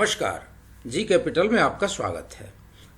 नमस्कार, G capital में आपका स्वागत है।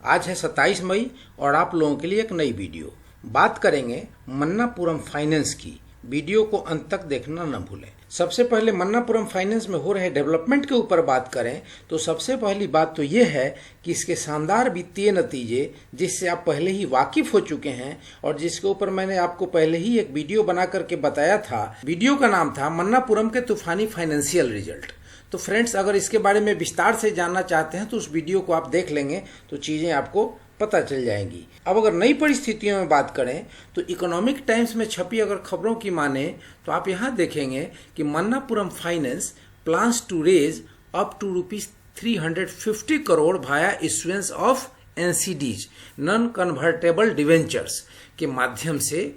आज है 27 मई और आप लोगों के लिए एक नई वीडियो। बात करेंगे मन्नापुरम फाइनेंस की। वीडियो को अंत तक देखना न भूलें। सबसे पहले मन्नापुरम फाइनेंस में हो रहे डेवलपमेंट के ऊपर बात करें तो सबसे पहली बात तो ये है कि इसके शानदार वित्तीय नतीजे जिससे आप पहले ही वाकिफ हो चुके हैं और जिसके ऊपर मैंने आपको पहले ही एक वीडियो बना करके बताया था। वीडियो का नाम था मन्नापुरम के तूफानी फाइनेंशियल रिजल्ट। तो फ्रेंड्स, अगर इसके बारे में विस्तार से जानना चाहते हैं तो उस वीडियो को आप देख लेंगे तो चीज़ें आपको पता चल जाएंगी। अब अगर नई परिस्थितियों में बात करें तो इकोनॉमिक टाइम्स में छपी अगर खबरों की माने तो आप यहाँ देखेंगे कि Manappuram finance plans to raise up to ₹350 crore via issuance of NCDs non convertible debentures के माध्यम से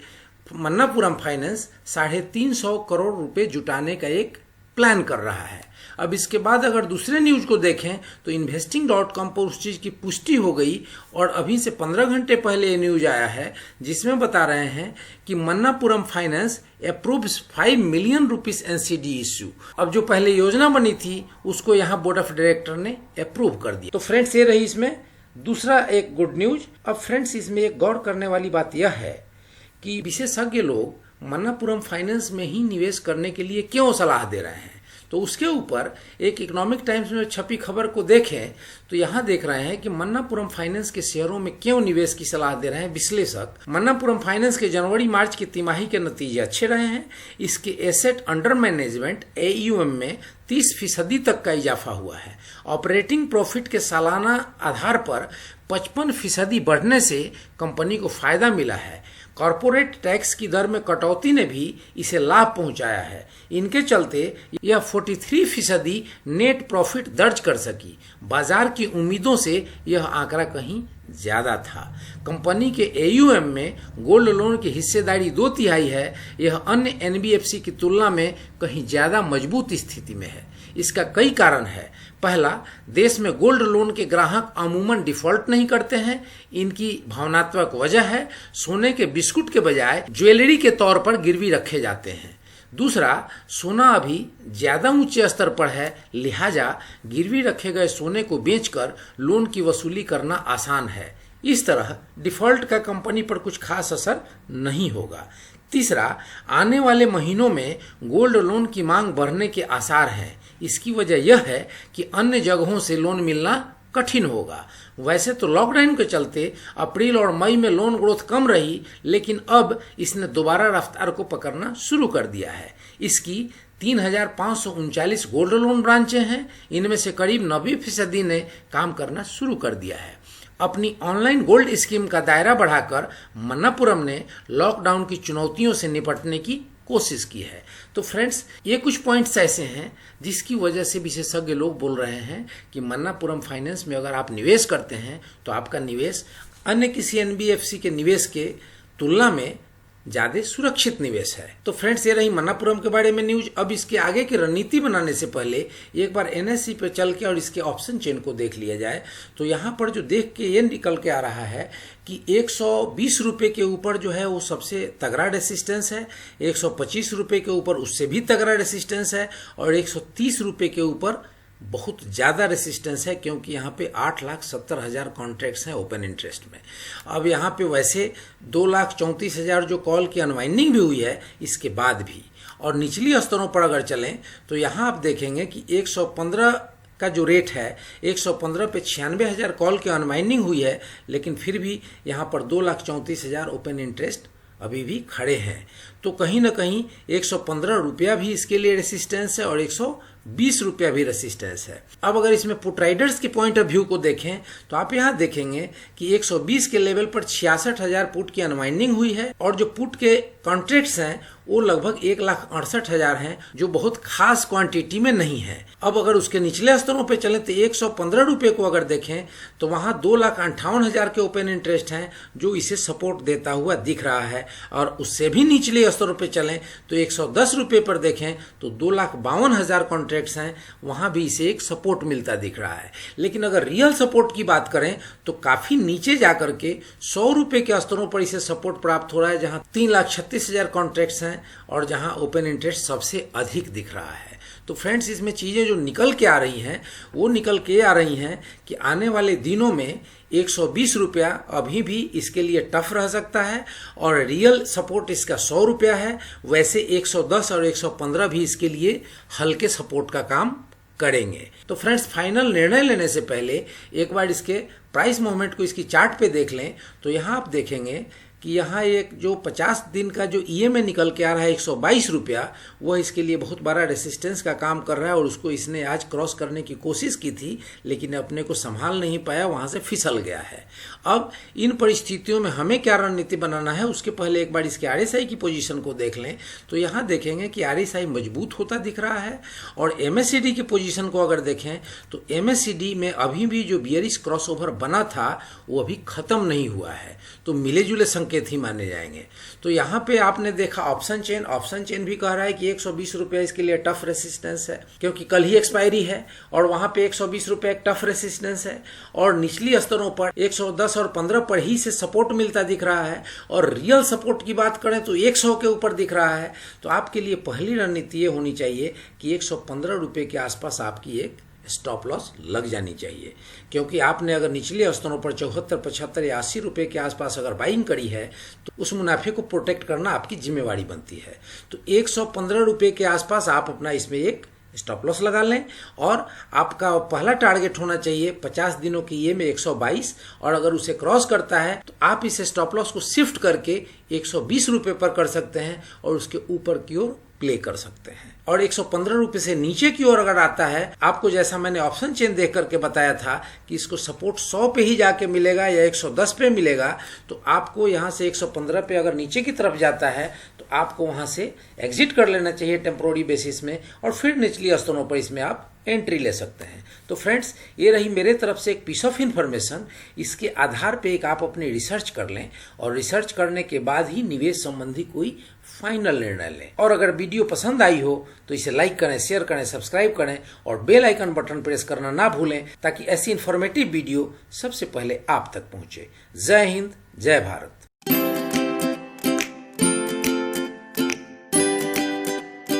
मन्नापुरम फाइनेंस 350 करोड़ रुपए जुटाने का एक प्लान कर रहा है। अब इसके बाद अगर दूसरे न्यूज को देखें तो investing.com पर उस चीज की पुष्टि हो गई और अभी से 15 घंटे पहले ये न्यूज आया है जिसमें बता रहे हैं कि Manappuram finance approves 5 million rupees NCD issue. अब जो पहले योजना बनी थी उसको यहाँ बोर्ड ऑफ डायरेक्टर ने अप्रूव कर दिया। तो फ्रेंड्स, ये रही इसमें दूसरा एक गुड न्यूज। अब फ्रेंड्स, इसमें एक गौर करने वाली बात यह है कि विशेषज्ञ लोग मन्नापुरम फाइनेंस में ही निवेश करने के लिए क्यों सलाह दे रहे हैं। तो उसके ऊपर एक इकोनॉमिक टाइम्स में छपी खबर को देखें तो यहाँ देख रहे हैं कि मन्नापुरम फाइनेंस के शेयरों में क्यों निवेश की सलाह दे रहे हैं विश्लेषक। मन्नापुरम फाइनेंस के जनवरी मार्च की तिमाही के नतीजे अच्छे रहे हैं। इसके एसेट अंडर मैनेजमेंट AUM में 30% तक का इजाफा हुआ है। ऑपरेटिंग प्रॉफिट के सालाना आधार पर 55% बढ़ने से कंपनी को फायदा मिला है। कॉरपोरेट टैक्स की दर में कटौती ने भी इसे लाभ पहुंचाया है। इनके चलते यह 43% नेट प्रॉफिट दर्ज कर सकी। बाजार की उम्मीदों से यह आंकड़ा कहीं ज्यादा था। कंपनी के AUM में गोल्ड लोन की हिस्सेदारी 2/3 है। यह अन्य NBFC की तुलना में कहीं ज्यादा मजबूत स्थिति में है। इसका कई कारण है। पहला, देश में गोल्ड लोन के ग्राहक अमूमन डिफॉल्ट नहीं करते हैं। इनकी भावनात्मक वजह है सोने के बिस्कुट के बजाय ज्वेलरी के तौर पर गिरवी रखे जाते हैं। दूसरा, सोना अभी ज्यादा ऊंचे स्तर पर है, लिहाजा गिरवी रखे गए सोने को बेचकर लोन की वसूली करना आसान है। इस तरह डिफॉल्ट का कंपनी पर कुछ खास असर नहीं होगा। तीसरा, आने वाले महीनों में गोल्ड लोन की मांग बढ़ने के आसार हैं। इसकी वजह यह है कि अन्य जगहों से लोन मिलना कठिन होगा। वैसे तो लॉकडाउन के चलते अप्रैल और मई में लोन ग्रोथ कम रही, लेकिन अब इसने दोबारा रफ्तार को पकड़ना शुरू कर दिया है। इसकी 3,539 गोल्ड लोन ब्रांचें हैं। इनमें से करीब 90% ने काम करना शुरू कर दिया है। अपनी ऑनलाइन गोल्ड स्कीम का दायरा बढ़ाकर मन्नापुरम ने लॉकडाउन की चुनौतियों से निपटने की कोशिश की है। तो फ्रेंड्स, ये कुछ पॉइंट्स ऐसे हैं जिसकी वजह से विशेषज्ञ लोग बोल रहे हैं कि मन्नापुरम फाइनेंस में अगर आप निवेश करते हैं तो आपका निवेश अन्य किसी NBFC के निवेश के तुलना में ज्यादा सुरक्षित निवेश है। तो फ्रेंड्स, ये रही मन्नापुरम के बारे में न्यूज। अब इसके आगे की रणनीति बनाने से पहले एक बार NSE पे चल के और इसके ऑप्शन चेन को देख लिया जाए तो यहाँ पर जो देख के ये निकल के आ रहा है कि 120 रुपए के ऊपर जो है वो सबसे तगड़ा रेसिस्टेंस है, 125 रुपए के ऊपर उससे भी तगड़ा रेसिस्टेंस है और 130 रुपए के ऊपर बहुत ज्यादा रेसिस्टेंस है, क्योंकि यहाँ पे 8,70,000 कॉन्ट्रैक्ट्स हैं ओपन इंटरेस्ट में। अब यहाँ पे वैसे 2,34,000 जो कॉल की अनवाइंडिंग भी हुई है इसके बाद भी। और निचली स्तरों पर अगर चलें तो यहाँ आप देखेंगे कि 115 का जो रेट है 115 पे 96,000 कॉल की अनवाइंडिंग हुई है, लेकिन फिर भी यहाँ पर 2,34,000 ओपन इंटरेस्ट अभी भी खड़े हैं। तो कहीं ना कहीं 115 रुपया भी इसके लिए रेसिस्टेंस है और 120 रुपया भी रेसिस्टेंस है। अब अगर इसमें पुट राइडर्स के पॉइंट ऑफ व्यू को देखें तो आप यहाँ देखेंगे कि 120 के लेवल पर 66,000 पुट की अनवाइंडिंग हुई है और जो पुट के कॉन्ट्रैक्ट्स हैं वो लगभग 1,68,000 हैं, जो बहुत खास क्वांटिटी में नहीं है। अब अगर उसके निचले स्तरों पे चलें तो 115 रुपए को अगर देखें तो वहां 2,58,000 के ओपन इंटरेस्ट हैं जो इसे सपोर्ट देता हुआ दिख रहा है। और उससे भी निचले स्तरों पे चलें तो 110 रुपए पर देखें तो 2,52,000 कॉन्ट्रैक्ट्स हैं, वहां भी इसे एक सपोर्ट मिलता दिख रहा है। लेकिन अगर रियल सपोर्ट की बात करें तो काफी नीचे जाकर के 100 रुपए के स्तरों पर इसे सपोर्ट प्राप्त हो रहा है, जहां 3,36,000 कॉन्ट्रैक्ट्स हैं और जहां ओपन इंटरेस्ट सबसे अधिक दिख रहा है। तो फ्रेंड्स इसमें चीज़ें जो निकल के आ रही हैं वो निकल के आ रही हैं कि आने वाले दिनों में 120 रुपया अभी भी इसके लिए टफ रह सकता है और रियल सपोर्ट इसका 100 रुपया है। वैसे 110 और 115 भी इसके लिए हल्के सपोर्ट का काम करेंगे। तो फ्रेंड्स फाइनल निर्णय लेने से पहले एक बार इसके प्राइस मूवमेंट को इसकी चार्ट पे देख लें तो यहाँ आप देखेंगे कि यहाँ एक जो 50 दिन का जो ईएमए निकल के आ रहा है 122 रुपया, वह इसके लिए बहुत बड़ा रेसिस्टेंस का काम कर रहा है और उसको इसने आज क्रॉस करने की कोशिश की थी लेकिन अपने को संभाल नहीं पाया, वहाँ से फिसल गया है। अब इन परिस्थितियों में हमें क्या रणनीति बनाना है उसके पहले एक बार इसके आरएसआई की पोजीशन को देख लें तो यहाँ देखेंगे कि आरएसआई मजबूत होता दिख रहा है। और एमएससीडी की पोजीशन को अगर देखें तो एमएससीडी में अभी भी जो बियरिश क्रॉसओवर बना था वो अभी खत्म नहीं हुआ है, तो मिले जुले संकेत ही माने जाएंगे। तो यहाँ पे आपने देखा ऑप्शन चेन भी कह रहा है कि 120 रुपया इसके लिए टफ रेसिस्टेंस है क्योंकि कल ही एक्सपायरी है और वहां पे 120 रुपया एक टफ रेसिस्टेंस है और निचली स्तरों पर 110 और 15 पर ही से सपोर्ट मिलता दिख रहा है और रियल सपोर्ट की बात करें तो 100 के ऊपर दिख रहा है। तो आपके लिए पहली रणनीति ये होनी चाहिए कि 115 रुपये के आसपास आपकी एक स्टॉप लॉस लग जानी चाहिए क्योंकि आपने अगर निचले स्तरों पर 74, 75 या 80 रुपये के आसपास अगर बाइंग करी है तो उस मुनाफे को प्रोटेक्ट करना आपकी जिम्मेवारी बनती है। तो 115 रुपये के आसपास आप अपना इसमें एक स्टॉप लॉस लगा लें और आपका पहला टारगेट होना चाहिए 50 दिनों की ये में 122 और अगर उसे क्रॉस करता है तो आप इस स्टॉप लॉस को शिफ्ट करके 120 रुपये पर कर सकते हैं और उसके ऊपर की ओर प्ले कर सकते हैं। और 115 रुपये से नीचे की ओर अगर आता है, आपको जैसा मैंने ऑप्शन चेन देख करके बताया था कि इसको सपोर्ट 100 पे ही जाके मिलेगा या 110 पे मिलेगा, तो आपको यहाँ से 115 पे अगर नीचे की तरफ जाता है तो आपको वहाँ से एग्जिट कर लेना चाहिए टेम्पोररी बेसिस में और फिर निचली स्तरों पर इसमें आप एंट्री ले सकते हैं। तो फ्रेंड्स ये रही मेरे तरफ से एक पीस ऑफ इन्फॉर्मेशन। इसके आधार पे एक आप अपनी रिसर्च कर लें और रिसर्च करने के बाद ही निवेश संबंधी कोई फाइनल निर्णय लें। और अगर वीडियो पसंद आई हो तो इसे लाइक करें, शेयर करें, सब्सक्राइब करें और बेल आइकन बटन प्रेस करना ना भूलें ताकि ऐसी इन्फॉर्मेटिव वीडियो सबसे पहले आप तक पहुंचे। जय हिंद, जय भारत।